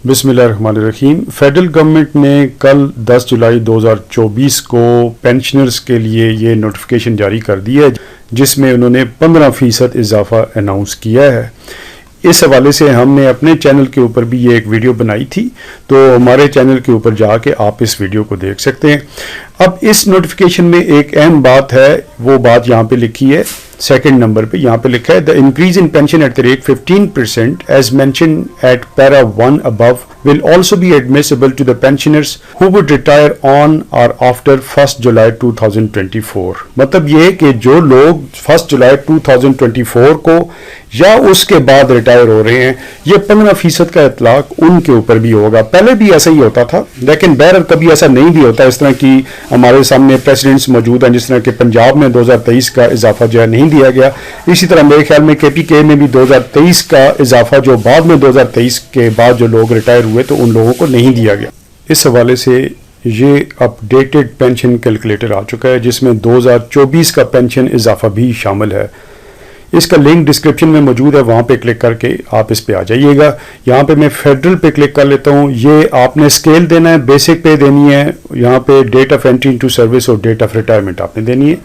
बिस्मिल्लाहिर्रहमानिर्रहीम। Federal government ने कल 10 जुलाई 2024 को पेंशनर्स के लिए ये नोटिफिकेशन जारी कर दी है, जिसमें उन्होंने 15% इजाफा अनाउंस किया है। इस हवाले से हमने अपने चैनल के ऊपर भी ये एक वीडियो बनाई थी, तो हमारे चैनल के ऊपर जाके आप इस वीडियो को देख सकते हैं। अब इस नोटिफिकेशन में एक अहम बात है, वो बात यहाँ पे लिखी है सेकंड नंबर पे। यहाँ पे लिखा है the increase in pension at the rate 15% as mentioned at para 1 above will also be admissible to the pensioners who would retire on or after 1st July 2024। मतलब ये कि जो लोग 1 जुलाई 2024 को या उसके बाद रिटायर हो रहे हैं, ये 15% का इतलाक उनके ऊपर भी होगा। पहले भी ऐसा ही होता था, लेकिन बहरहाल कभी ऐसा नहीं भी होता। इस तरह की हमारे सामने प्रेसिडेंट्स मौजूद हैं, जिस तरह के पंजाब में 2023 का इजाफा जो है नहीं दिया गया। इसी तरह मेरे ख्याल में KPK में भी 2023 का इजाफा जो बाद में 2023 के बाद जो लोग रिटायर हुए तो उन लोगों को नहीं दिया गया। इस हवाले से ये अपडेटेड पेंशन कैलकुलेटर आ चुका है, जिसमें 2024 का पेंशन इजाफा भी शामिल है। इसका लिंक डिस्क्रिप्शन में मौजूद है, वहाँ पे क्लिक करके आप इस पे आ जाइएगा। यहाँ पे मैं फेडरल पे क्लिक कर लेता हूँ। ये आपने स्केल देना है, बेसिक पे देनी है, यहाँ पे date of entry into service और डेट ऑफ रिटायरमेंट आपने देनी है।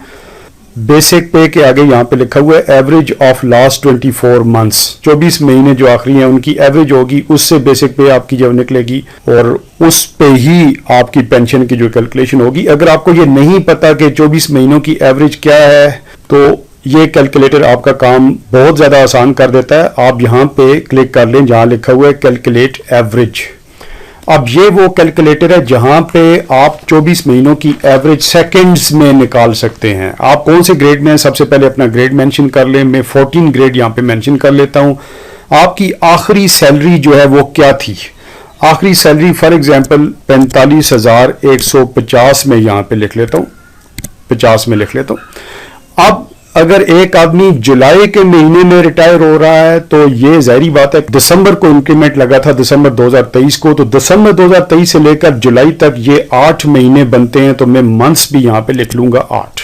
बेसिक पे के आगे यहाँ पे लिखा हुआ है एवरेज ऑफ लास्ट 24 मंथ्स, 24 महीने जो आखिरी हैं उनकी एवरेज होगी, उससे बेसिक पे आपकी जब निकलेगी और उस पे ही आपकी पेंशन की जो कैलकुलेशन होगी। अगर आपको ये नहीं पता कि 24 महीनों की एवरेज क्या है, तो ये कैलकुलेटर आपका काम बहुत ज़्यादा आसान कर देता है। आप यहाँ पे क्लिक कर लें जहाँ लिखा हुआ है कैलकुलेट एवरेज। अब ये वो कैलकुलेटर है जहां पे आप 24 महीनों की एवरेज सेकंड्स में निकाल सकते हैं। आप कौन से ग्रेड में हैं, सबसे पहले अपना ग्रेड मेंशन कर लें। मैं 14 ग्रेड यहां पे मेंशन कर लेता हूं। आपकी आखिरी सैलरी जो है वो क्या थी? आखिरी सैलरी फॉर एग्जांपल 45,150 में यहां पे लिख लेता हूं, 50 में लिख लेता हूं। अब अगर एक आदमी जुलाई के महीने में रिटायर हो रहा है, तो ये जाहिर बात है दिसंबर को इंक्रीमेंट लगा था, दिसंबर 2023 को, तो दिसंबर 2023 से लेकर जुलाई तक ये 8 महीने बनते हैं। तो मैं मंथ्स भी यहां पे लिख लूंगा 8।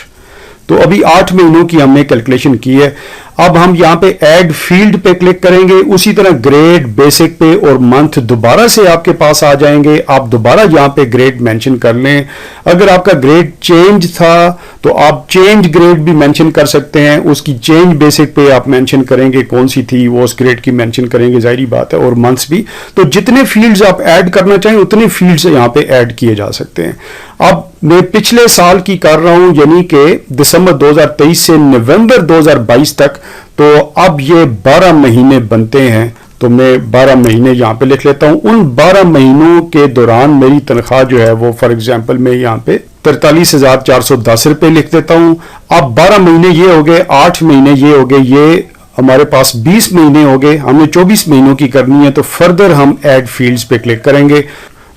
तो अभी 8 महीनों की हमने कैलकुलेशन की है। अब हम यहां पे ऐड फील्ड पे क्लिक करेंगे, उसी तरह ग्रेड, बेसिक पे और मंथ दोबारा से आपके पास आ जाएंगे। आप दोबारा यहां पे ग्रेड मेंशन कर लें। अगर आपका ग्रेड चेंज था तो आप चेंज ग्रेड भी मेंशन कर सकते हैं। उसकी चेंज बेसिक पे आप मेंशन करेंगे कौन सी थी, वो उस ग्रेड की मेंशन करेंगे, जाहिर बात है, और मंथ्स भी। तो जितने फील्ड्स आप ऐड करना चाहें उतने फील्ड्स यहां पे ऐड किए जा सकते हैं। अब मैं पिछले साल की कर रहा हूं, यानी कि दिसंबर 2023 से नवंबर 2022 तक। तो अब ये 12 महीने बनते हैं, तो मैं 12 महीने यहां पे लिख लेता हूं। उन 12 महीनों के दौरान मेरी तनख्वाह जो है वो फॉर एग्जांपल मैं यहां पे 43,410 रुपए लिख देता हूं। अब 12 महीने ये हो गए, 8 महीने ये हो गए, ये हमारे पास 20 महीने हो गए। हमने 24 महीनों की करनी है, तो फर्दर हम ऐड फील्ड्स पे क्लिक करेंगे।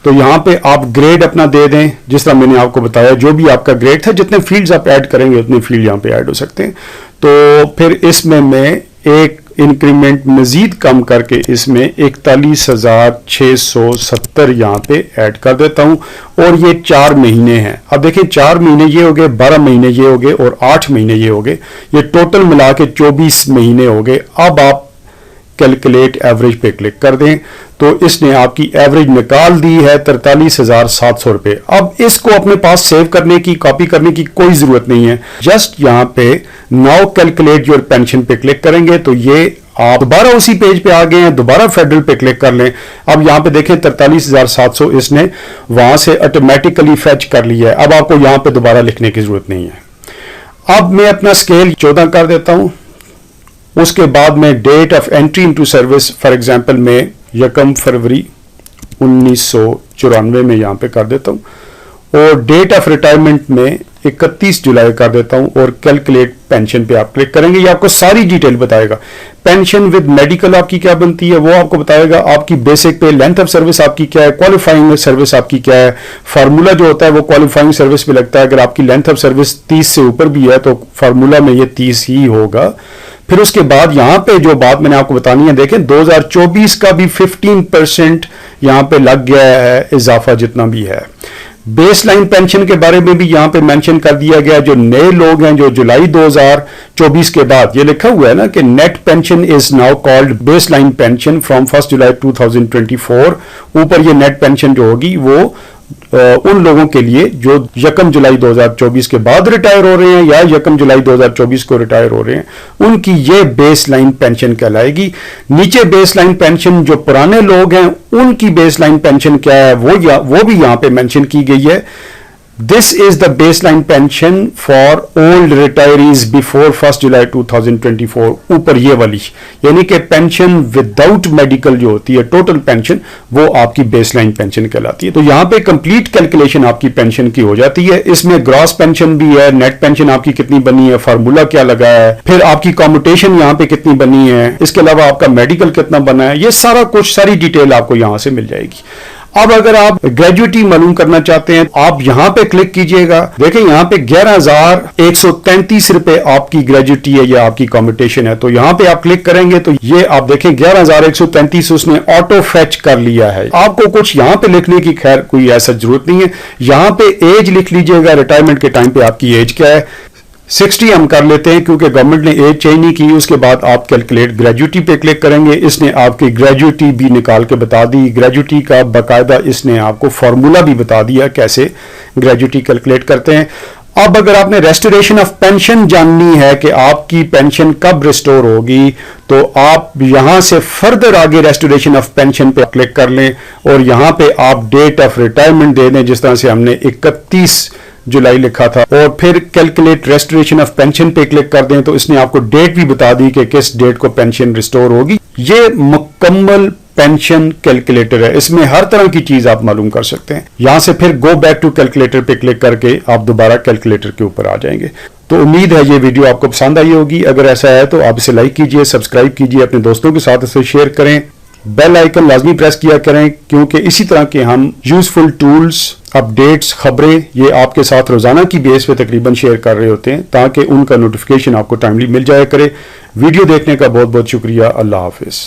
तो यहाँ पे आप ग्रेड अपना दे दें, जिस तरह मैंने आपको बताया, जो भी आपका ग्रेड था, जितने फील्ड्स आप ऐड करेंगे उतने फील्ड यहाँ पे ऐड हो सकते हैं। तो फिर इसमें मैं एक इंक्रीमेंट मजीद कम करके इसमें 41,670 यहाँ पे ऐड कर देता हूँ, और ये 4 महीने हैं। अब देखिए 4 महीने ये हो गए, 12 महीने ये हो गए और 8 महीने ये हो गए, ये टोटल मिला के 24 महीने हो गए। अब आप कैलकुलेट एवरेज पे क्लिक कर दें, तो इसने आपकी एवरेज निकाल दी है 43,700 रुपए। अब इसको अपने पास सेव करने की, कॉपी करने की कोई जरूरत नहीं है। जस्ट यहाँ पे नाउ कैलकुलेट योर पेंशन पे क्लिक करेंगे, तो ये आप दोबारा उसी पेज पे आ गए हैं। दोबारा फेडरल पे क्लिक कर लें। अब यहाँ पे देखें 43,700 इसने वहां से ऑटोमेटिकली फेच कर लिया है। अब आपको यहाँ पे दोबारा लिखने की जरूरत नहीं है। अब मैं अपना स्केल 14 कर देता हूं। उसके बाद में date of entry into service for example में 1 फरवरी 1994 में यहां पे कर देता हूं, और डेट ऑफ रिटायरमेंट में 31 जुलाई कर देता हूं, और कैलकुलेट पेंशन पे आप क्लिक करेंगे। ये आपको सारी डिटेल बताएगा। पेंशन विद मेडिकल आपकी क्या बनती है वो आपको बताएगा। आपकी बेसिक पे लेंथ ऑफ सर्विस आपकी क्या है, क्वालिफाइंग सर्विस आपकी क्या है। फार्मूला जो होता है वो क्वालिफाइंग सर्विस पे लगता है। अगर आपकी लेंथ ऑफ सर्विस 30 से ऊपर भी है तो फार्मूला में ये 30 ही होगा। फिर उसके बाद यहां पे जो बात मैंने आपको बतानी है, देखें 2024 का भी 15% यहां पे लग गया है इजाफा जितना भी है। बेसलाइन पेंशन के बारे में भी यहां पे मेंशन कर दिया गया, जो नए लोग हैं जो जुलाई 2024 के बाद, ये लिखा हुआ है ना कि net pension is now called baseline pension from 1 जुलाई 2024। ऊपर ये नेट पेंशन जो होगी वो उन लोगों के लिए जो 1 जुलाई 2024 के बाद रिटायर हो रहे हैं या 1 जुलाई 2024 को रिटायर हो रहे हैं, उनकी ये बेसलाइन पेंशन कहलाएगी। नीचे बेसलाइन पेंशन जो पुराने लोग हैं उनकी बेसलाइन पेंशन क्या है वो भी यहां पे मेंशन की गई है। This is the baseline pension for old retirees before 1 जुलाई 2024। ऊपर ये वाली यानी कि पेंशन विदाउट मेडिकल जो होती है टोटल पेंशन, वो आपकी बेसलाइन पेंशन कहलाती है। तो यहां पे कंप्लीट कैलकुलेशन आपकी पेंशन की हो जाती है। इसमें ग्रॉस पेंशन भी है, नेट पेंशन आपकी कितनी बनी है, फार्मूला क्या लगा है, फिर आपकी कॉम्यूटेशन यहां पे कितनी बनी है, इसके अलावा आपका मेडिकल कितना बना है, ये सारा कुछ सारी डिटेल आपको यहां से मिल जाएगी। अब अगर आप ग्रेजुएटी मालूम करना चाहते हैं, आप यहां पे क्लिक कीजिएगा। देखें यहां पे 11,133 रुपए आपकी ग्रेजुएटी है या आपकी कॉम्यूटेशन है। तो यहां पे आप क्लिक करेंगे तो ये आप देखें 11,133 उसने ऑटो फेच कर लिया है। आपको कुछ यहां पे लिखने की खैर कोई ऐसा जरूरत नहीं है। यहां पे एज लिख लीजिएगा, रिटायरमेंट के टाइम पे आपकी एज क्या है। 60 हम कर लेते हैं क्योंकि गवर्नमेंट ने एज चेंज नहीं की। उसके बाद आप कैलकुलेट ग्रेजुएटी पे क्लिक करेंगे, इसने आपकी ग्रेजुएटी भी निकाल के बता दी। ग्रेजुएटी का बाकायदा इसने आपको फॉर्मूला भी बता दिया कैसे ग्रेजुएटी कैलकुलेट करते हैं। अब अगर आपने रेस्टोरेशन ऑफ पेंशन जाननी है कि आपकी पेंशन कब रिस्टोर होगी, तो आप यहां से फर्दर आगे रेस्टोरेशन ऑफ पेंशन पे क्लिक कर लें और यहां पे आप डेट ऑफ रिटायरमेंट दे दें, जिस तरह से हमने 31 जुलाई लिखा था, और फिर कैलकुलेट रेस्टोरेशन ऑफ पेंशन पे क्लिक कर दें तो इसने आपको डेट भी बता दी कि किस डेट को पेंशन रिस्टोर होगी। ये मुकम्मल पेंशन कैलकुलेटर है, इसमें हर तरह की चीज आप मालूम कर सकते हैं। यहां से फिर गो बैक टू कैलकुलेटर पे क्लिक करके आप दोबारा कैलकुलेटर के ऊपर आ जाएंगे। तो उम्मीद है ये वीडियो आपको पसंद आई होगी। अगर ऐसा है तो आप इसे लाइक कीजिए, सब्सक्राइब कीजिए, अपने दोस्तों के साथ इसे शेयर करें, बेल आइकन लाजमी प्रेस किया करें, क्योंकि इसी तरह के हम यूजफुल टूल्स, अपडेट्स, खबरें ये आपके साथ रोजाना की बेस पे तकरीबन शेयर कर रहे होते हैं, ताकि उनका नोटिफिकेशन आपको टाइमली मिल जाया करे। वीडियो देखने का बहुत बहुत शुक्रिया। अल्लाह हाफिज।